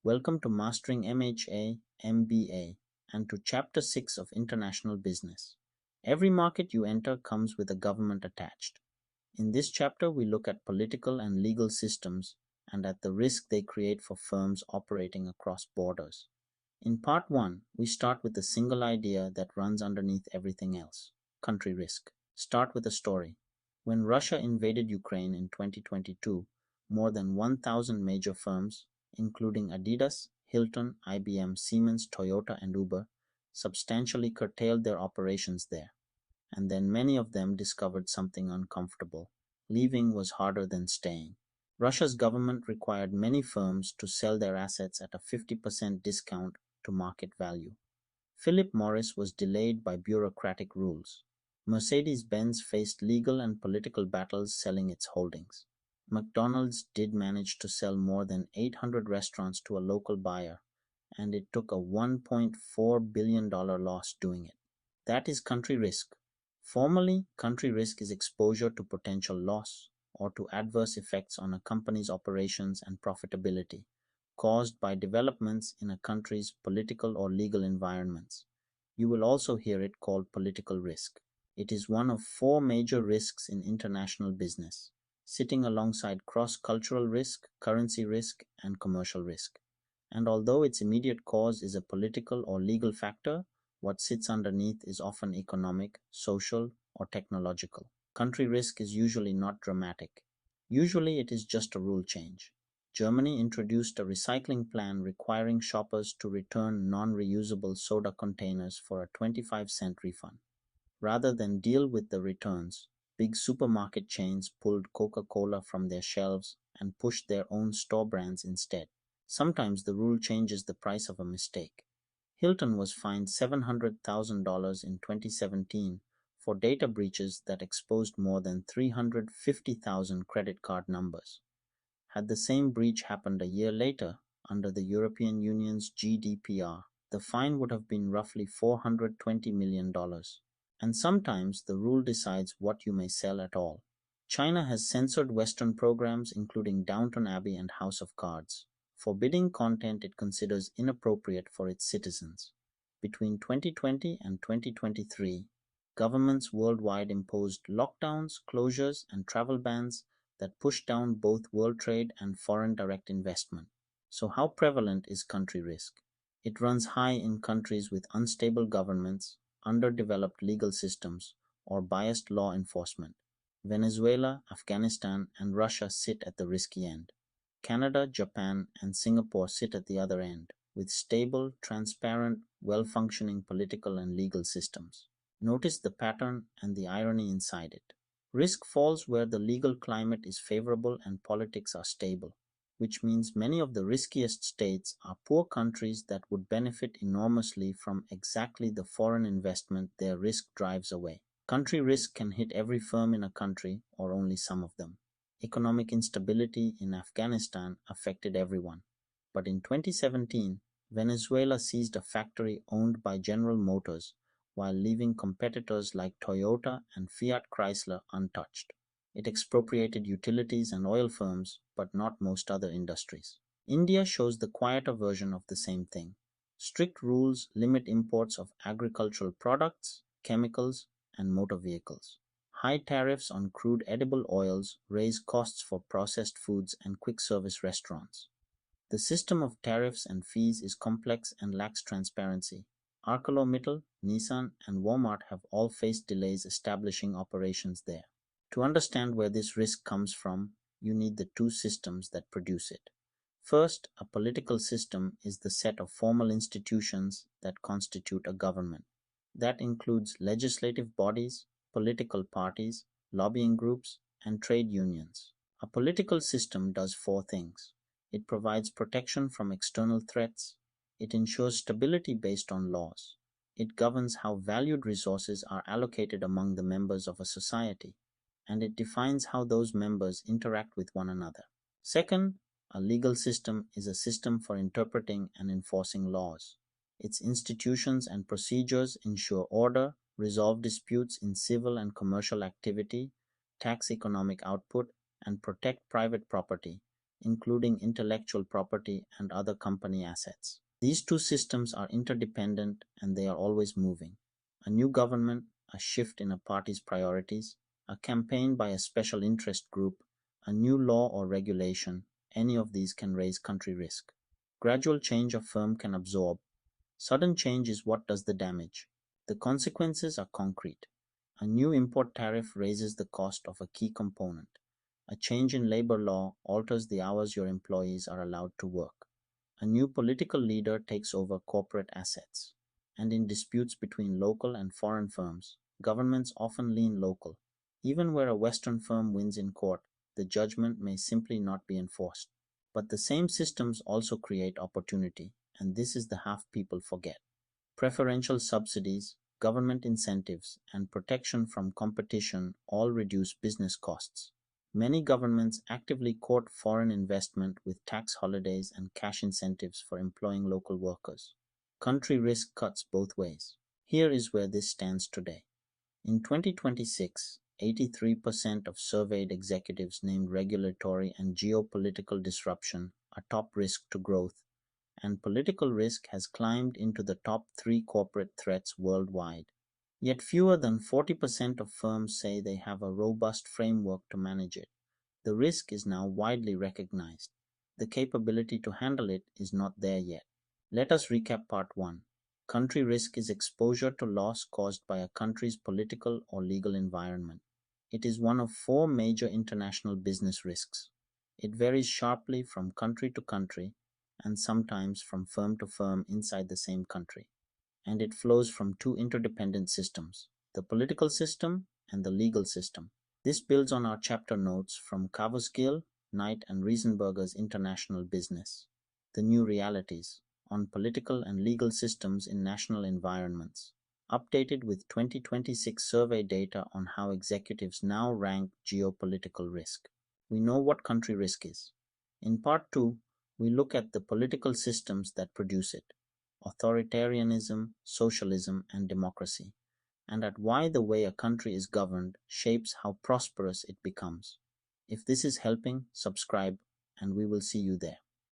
Welcome to Mastering MHA, MBA, and to Chapter 6 of International Business. Every market you enter comes with a government attached. In this chapter, we look at political and legal systems and at the risk they create for firms operating across borders. In Part 1, we start with the single idea that runs underneath everything else: country risk. Start with a story. When Russia invaded Ukraine in 2022, more than 1,000 major firms, including Adidas, Hilton, IBM, Siemens, Toyota, and Uber, substantially curtailed their operations there. And then many of them discovered something uncomfortable. Leaving was harder than staying. Russia's government required many firms to sell their assets at a 50% discount to market value. Philip Morris was delayed by bureaucratic rules. Mercedes-Benz faced legal and political battles selling its holdings. McDonald's did manage to sell more than 800 restaurants to a local buyer, and it took a $1.4 billion loss doing it. That is country risk. Formally, country risk is exposure to potential loss or to adverse effects on a company's operations and profitability caused by developments in a country's political or legal environments. You will also hear it called political risk. It is one of four major risks in international business, sitting alongside cross-cultural risk, currency risk, and commercial risk. And although its immediate cause is a political or legal factor, what sits underneath is often economic, social, or technological. Country risk is usually not dramatic. Usually it is just a rule change. Germany introduced a recycling plan requiring shoppers to return non-reusable soda containers for a 25-cent refund. Rather than deal with the returns, big supermarket chains pulled Coca-Cola from their shelves and pushed their own store brands instead. Sometimes the rule changes the price of a mistake. Hilton was fined $700,000 in 2017 for data breaches that exposed more than 350,000 credit card numbers. Had the same breach happened a year later, under the European Union's GDPR, the fine would have been roughly $420 million. And sometimes the rule decides what you may sell at all. China has censored Western programs including Downton Abbey and House of Cards, forbidding content it considers inappropriate for its citizens. Between 2020 and 2023, governments worldwide imposed lockdowns, closures, and travel bans that pushed down both world trade and foreign direct investment. So how prevalent is country risk? It runs high in countries with unstable governments, underdeveloped legal systems, or biased law enforcement. Venezuela, Afghanistan, and Russia sit at the risky end. Canada, Japan, and Singapore sit at the other end, with stable, transparent, well-functioning political and legal systems. Notice the pattern and the irony inside it. Risk falls where the legal climate is favorable and politics are stable, which means many of the riskiest states are poor countries that would benefit enormously from exactly the foreign investment their risk drives away. Country risk can hit every firm in a country or only some of them. Economic instability in Afghanistan affected everyone. But in 2017, Venezuela seized a factory owned by General Motors while leaving competitors like Toyota and Fiat Chrysler untouched. It expropriated utilities and oil firms, but not most other industries. India shows the quieter version of the same thing. Strict rules limit imports of agricultural products, chemicals, and motor vehicles. High tariffs on crude edible oils raise costs for processed foods and quick service restaurants. The system of tariffs and fees is complex and lacks transparency. ArcelorMittal, Nissan, and Walmart have all faced delays establishing operations there. To understand where this risk comes from, you need the two systems that produce it. First, a political system is the set of formal institutions that constitute a government. That includes legislative bodies, political parties, lobbying groups, and trade unions. A political system does four things. It provides protection from external threats. It ensures stability based on laws. It governs how valued resources are allocated among the members of a society. And it defines how those members interact with one another. Second, a legal system is a system for interpreting and enforcing laws. Its institutions and procedures ensure order, resolve disputes in civil and commercial activity, tax economic output, and protect private property, including intellectual property and other company assets. These two systems are interdependent and they are always moving. A new government, a shift in a party's priorities, a campaign by a special interest group, a new law or regulation, any of these can raise country risk. Gradual change a firm can absorb. Sudden change is what does the damage. The consequences are concrete. A new import tariff raises the cost of a key component. A change in labor law alters the hours your employees are allowed to work. A new political leader takes over corporate assets. And in disputes between local and foreign firms, governments often lean local. Even where a Western firm wins in court, the judgment may simply not be enforced. But the same systems also create opportunity, and this is the half people forget. Preferential subsidies, government incentives, and protection from competition all reduce business costs. Many governments actively court foreign investment with tax holidays and cash incentives for employing local workers. Country risk cuts both ways. Here is where this stands today. In 2026, 83% of surveyed executives named regulatory and geopolitical disruption a top risk to growth, and political risk has climbed into the top three corporate threats worldwide. Yet fewer than 40% of firms say they have a robust framework to manage it. The risk is now widely recognized. The capability to handle it is not there yet. Let us recap part 1. Country risk is exposure to loss caused by a country's political or legal environment. It is one of four major international business risks. It varies sharply from country to country and sometimes from firm to firm inside the same country. And it flows from two interdependent systems, the political system and the legal system. This builds on our chapter notes from Cavusgill, Knight and Riesenberger's International Business, The New Realities, on political and legal systems in national environments, updated with 2026 survey data on how executives now rank geopolitical risk. We know what country risk is. In part 2, we look at the political systems that produce it, authoritarianism, socialism, and democracy, and at why the way a country is governed shapes how prosperous it becomes. If this is helping, subscribe, and we will see you there.